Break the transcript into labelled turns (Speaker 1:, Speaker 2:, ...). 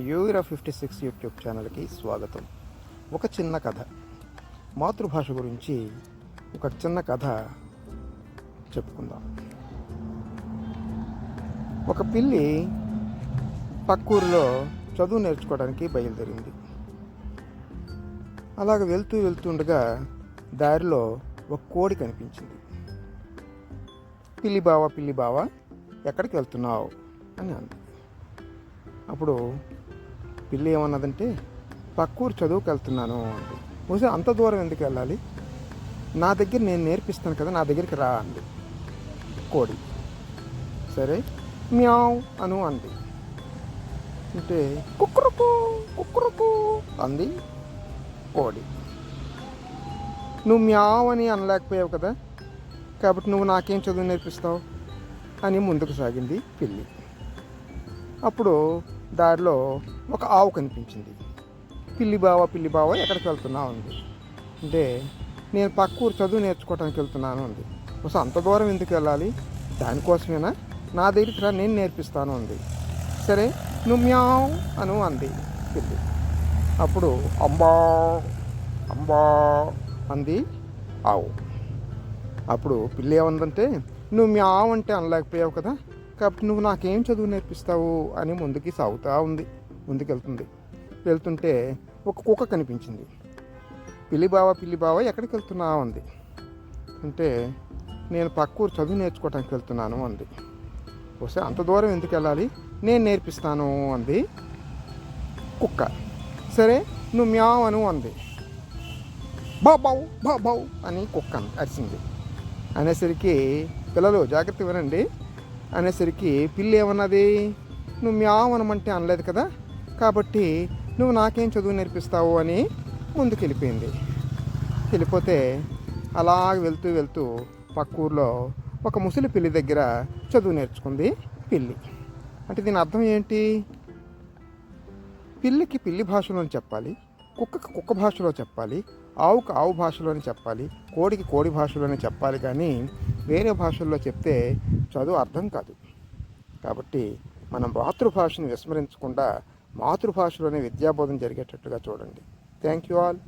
Speaker 1: యూరా 56 YouTube ఛానల్కి స్వాగతం. ఒక చిన్న కథ, మాతృభాష గురించి ఒక చిన్న కథ చెప్పుకుందాం. ఒక పిల్లి పక్కూరిలో చదువు నేర్చుకోవడానికి బయలుదేరింది. అలాగ వెళ్తుండగా దారిలో ఒక కోడి కనిపించింది. పిల్లి బావ ఎక్కడికి వెళ్తున్నావు అని అంది. అప్పుడు పిల్లి ఏమన్నదంటే, పక్కూరు చదువుకు వెళ్తున్నాను అంది. బహుశా అంత దూరం ఎందుకు వెళ్ళాలి, నా దగ్గర నేను నేర్పిస్తాను కదా, నా దగ్గరికి రా అంది కోడి. సరే మ్యావ్ అను అంది. అంటే కుక్కురుకు కుక్కురుకు అంది కోడి. నువ్వు మ్యావ్ అని అనలేకపోయావు కదా, కాబట్టి నువ్వు నాకేం చదువు నేర్పిస్తావు అని ముందుకు సాగింది పిల్లి. అప్పుడు దారిలో ఒక ఆవు కనిపించింది. పిల్లి బావ ఎక్కడికి వెళ్తున్నావు అంది. అంటే నేను పక్కూరు చదువు నేర్చుకోవడానికి వెళ్తున్నాను అంది. అసలు అంత దూరం ఎందుకు వెళ్ళాలి, దానికోసమేనా, నా దగ్గరికి రా, నేను నేర్పిస్తాను అంది. సరే నువ్వు మ్యావ్ అను అంది పిల్లి. అప్పుడు అంబా అంబా అంది ఆవు. అప్పుడు పిల్లి ఏమందంటే, నువ్వు మ్యావ్ అంటే అనలేకపోయావు కదా, కాబట్టి నువ్వు నాకేం చదువు నేర్పిస్తావు అని ముందుకు సాగుతూ ఉంది. ముందుకెళ్తుంది. వెళ్తుంటే ఒక కుక్క కనిపించింది. పిల్లి బావ ఎక్కడికి వెళ్తున్నావు అంది. అంటే నేను పక్కూరు చదువు నేర్చుకోవడానికి వెళ్తున్నాను అంది. వస్తే అంత దూరం ఎందుకు వెళ్ళాలి, నేను నేర్పిస్తాను అంది కుక్క. సరే నువ్వు మ్యావ్ అను అంది. బాబావు అని కుక్క అరిచింది. అనేసరికి పిల్లలు జాగ్రత్త వినండి. అనేసరికి పిల్లి ఏమన్నది, నువ్వు మ్యావ్ అనమంటే అనలేదు కదా, కాబట్టి నువ్వు నాకేం చదువు నేర్పిస్తావు అని ముందుకు వెళ్ళిపోయింది. వెళ్ళిపోతే అలాగ వెళ్తూ పక్కూర్లో ఒక ముసలి పిల్లి దగ్గర చదువు నేర్చుకుంది పిల్లి. అంటే దీని అర్థం ఏంటి, పిల్లికి పిల్లి భాషలోనే చెప్పాలి, కుక్కకి కుక్క భాషలో చెప్పాలి, ఆవుకు ఆవు భాషలోనే చెప్పాలి, కోడికి కోడి భాషలోనే చెప్పాలి, కానీ వేరే భాషల్లో చెప్తే చదువు అర్థం కాదు. కాబట్టి మనం మాతృభాషను విస్మరించకుండా మాతృభాషలోనే విద్యాబోధన జరిగేటట్టుగా చూడండి. Thank you all.